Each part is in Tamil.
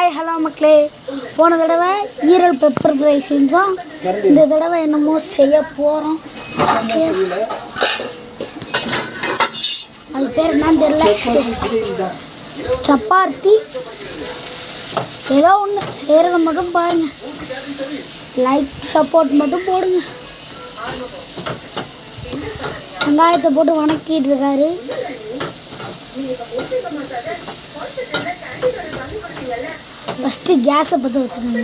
ஹாய் ஹலோ மக்களே. போன தடவை ஈரல் பெப்பர் ஃப்ரை செஞ்சோம். இந்த தடவை என்னமோ செய்ய போகிறோம். அது பேர் என்னன்னு தெரியல. சப்பாத்தி ஏதோ ஒன்று செய்கிறத மட்டும் பாருங்கள். லைக் சப்போர்ட் மட்டும் போடுங்க. வெங்காயத்தை போட்டு வணக்கிட்டு இருக்காரு. ஃபஸ்ட்டு கேஸை பற்ற வச்சுக்கோங்க.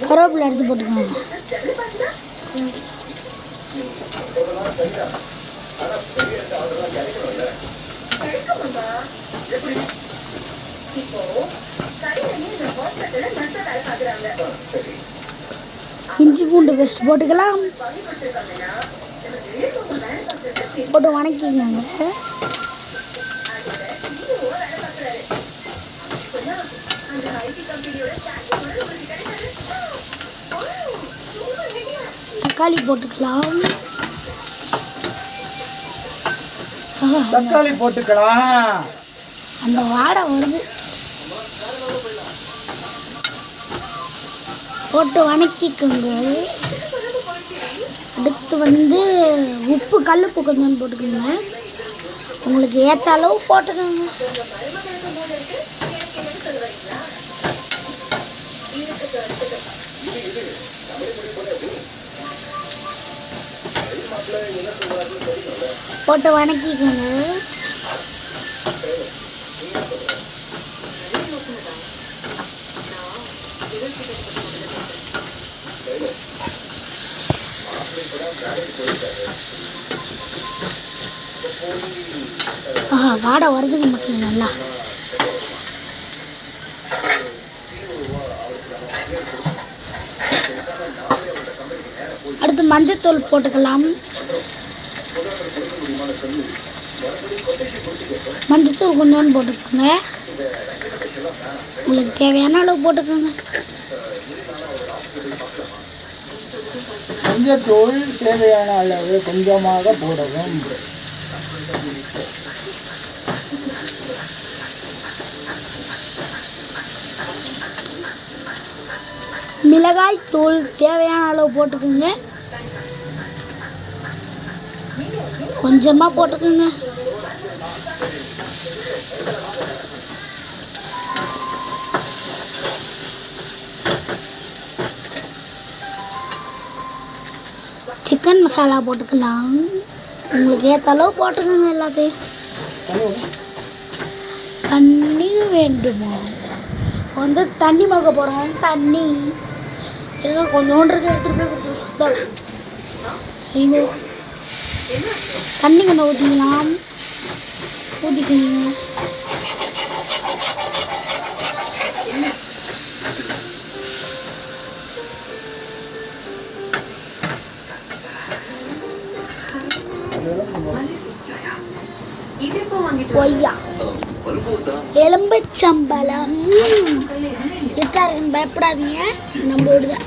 கருவேப்பிலை எடுத்து போட்டுக்கோங்க. இஞ்சி பூண்டு பேஸ்ட் போட்டுக்கலாம். போட்டு வணக்கிங்க. தக்காளி போட்டுக்கலாம். தக்காளி போட்டுக்கலாம். அந்த வாடை வருது. போட்டு வணக்கிக்கோங்க. அடுத்து உப்பு கல்லுப்பு கொஞ்சம் போட்டுக்கோங்க. உங்களுக்கு ஏற்ற அளவு போட்டுக்கோங்க. போட்டு வணக்கிக்கோங்க. வாடை வருதுங்க மக்கள். நல்லா அடுத்து மஞ்சத்தூள் போட்டுக்கலாம். மஞ்சத்தூள் கொஞ்சோண்டு போட்டுக்கோங்க. உங்களுக்கு தேவையான அளவு போட்டுக்கோங்க. மஞ்சத்தூள் தேவையான அளவு கொஞ்சமாக போடவும். மிளகாய் தூள் தேவையான அளவு போட்டுக்கோங்க. கொஞ்சமாக போட்டுக்கோங்க. சிக்கன் மசாலா போட்டுக்கலாம். உங்களுக்கு ஏற்ற அளவு போட்டுக்கோங்க. எல்லாத்தையும் தண்ணி வேண்டுமா தண்ணி மொக்க போகிறோம். தண்ணி கொஞ்சோண்டு எடுத்துகிட்டு போய் கொடுத்து செய்வோம். தண்ணி கொஞ்சம் ஊற்றிக்கலாம். ஊற்றிக்கோங்க. ஒய்யா எலும்புச்சம்பழம் இருக்காருன்னு பயப்படாதீங்க. நம்ம விடுதான்.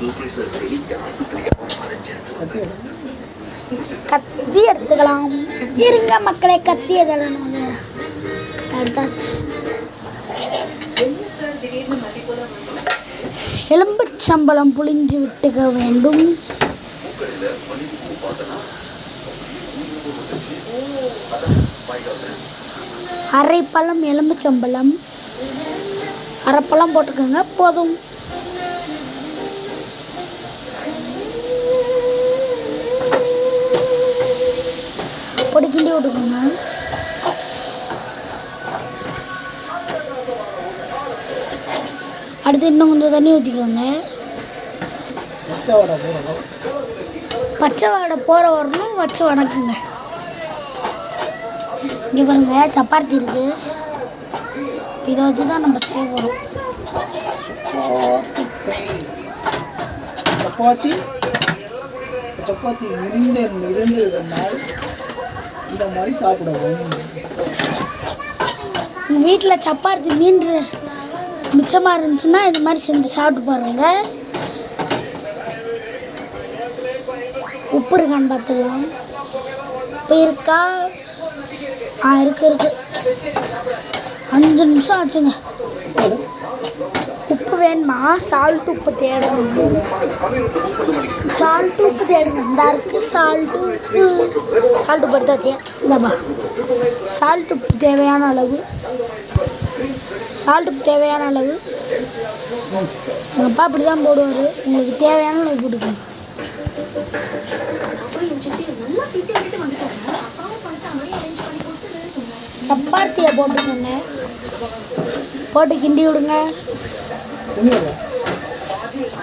கத்தி எடுத்துக்கலாம். இருங்க மக்களே, கத்தி எதெல்லாம் எடுத்தாச்சு. எலும்புச்சம்பழம் புளிஞ்சு விட்டுக்க வேண்டும். அரைப்பழம் எலும்புச்சம்பழம், அரைப்பழம் போட்டுக்கோங்க. போதும். பொடி கிண்டி விட்டுக்கோங்க. அடுத்து இன்னும் கொஞ்சம் தண்ணி ஊற்றிக்கோங்க. பச்சை வாடை போகிற வரணும். வச்சு வணக்குங்க. இங்கே பாருங்க, சப்பாத்தி இருக்குது. இதை வச்சு தான் நம்ம செய்ய போகிறோம். சப்பாத்தி இருந்ததுனால் இந்த மாதிரி சாப்பிடுவோம். உங்கள் வீட்டில் சப்பாத்தி மீன் மிச்சமாக இருந்துச்சுன்னா இது மாதிரி செஞ்சு சாப்பிட்டு பாருங்கள். உப்பு இருக்கான்னு பார்த்துக்கலாம். உப்பு இருக்கா? இருக்கு 5 நிமிஷம் ஆச்சுங்க. உப்பு வேணுமா? சால்ட் உப்பு தேடணும். சால்ட் உப்பு தேடுங்க. இந்த இருக்கு சால்ட் உப்பு. சால்ட் உப்பு எடுத்தாச்சு. இந்தாப்பா சால்ட் உப்பு தேவையான அளவு. சால்ட் உப்பு தேவையான அளவு. எங்கள் அப்பா அப்படி தான் போடுவார். உங்களுக்கு தேவையான அளவு போட்டுக்கோங்க. சப்பாத்தியை போட்டுக்கோங்க. போட்டு கிண்டி விடுங்க.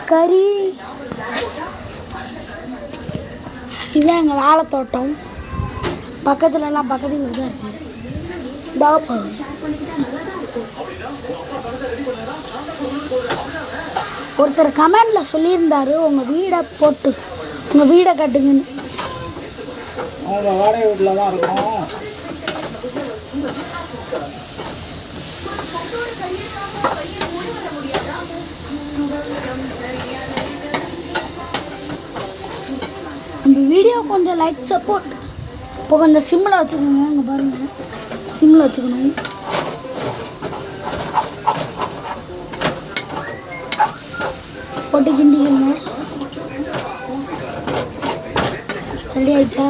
கறி இதுதான் எங்கள் வாழைத்தோட்டம். பக்கத்துலலாம் பக்கத்து வீடு தான் இருக்குது. டாப்பா ஒருத்தர் கமெண்டில் சொல்லியிருந்தாரு உங்கள் வீடை போட்டு உங்கள் வீடை கட்டுங்கன்னு. அவங்க வாடகை வீட்டில் தான் இருக்கணும். இந்த வீடியோ கொஞ்சம் லைக் சப்போர்ட். இப்போ கொஞ்சம் சிம்மில் வச்சுக்கோங்க. இங்கே பாருங்கள், சிம்மில் வச்சுக்கணும். போட்டு கிண்டிக்கணும். ரெடி ஆயிடுச்சா?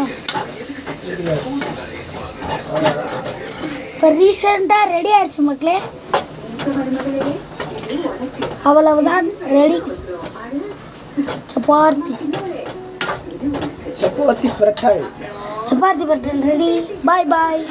இப்போ ரீசெண்டாக ரெடி ஆயிடுச்சு மக்களே. அவ்வளவுதான், ரெடி. சப்பாத்தி சப்பாத்தி பிரட்டல் ரெடி. பாய் பாய்.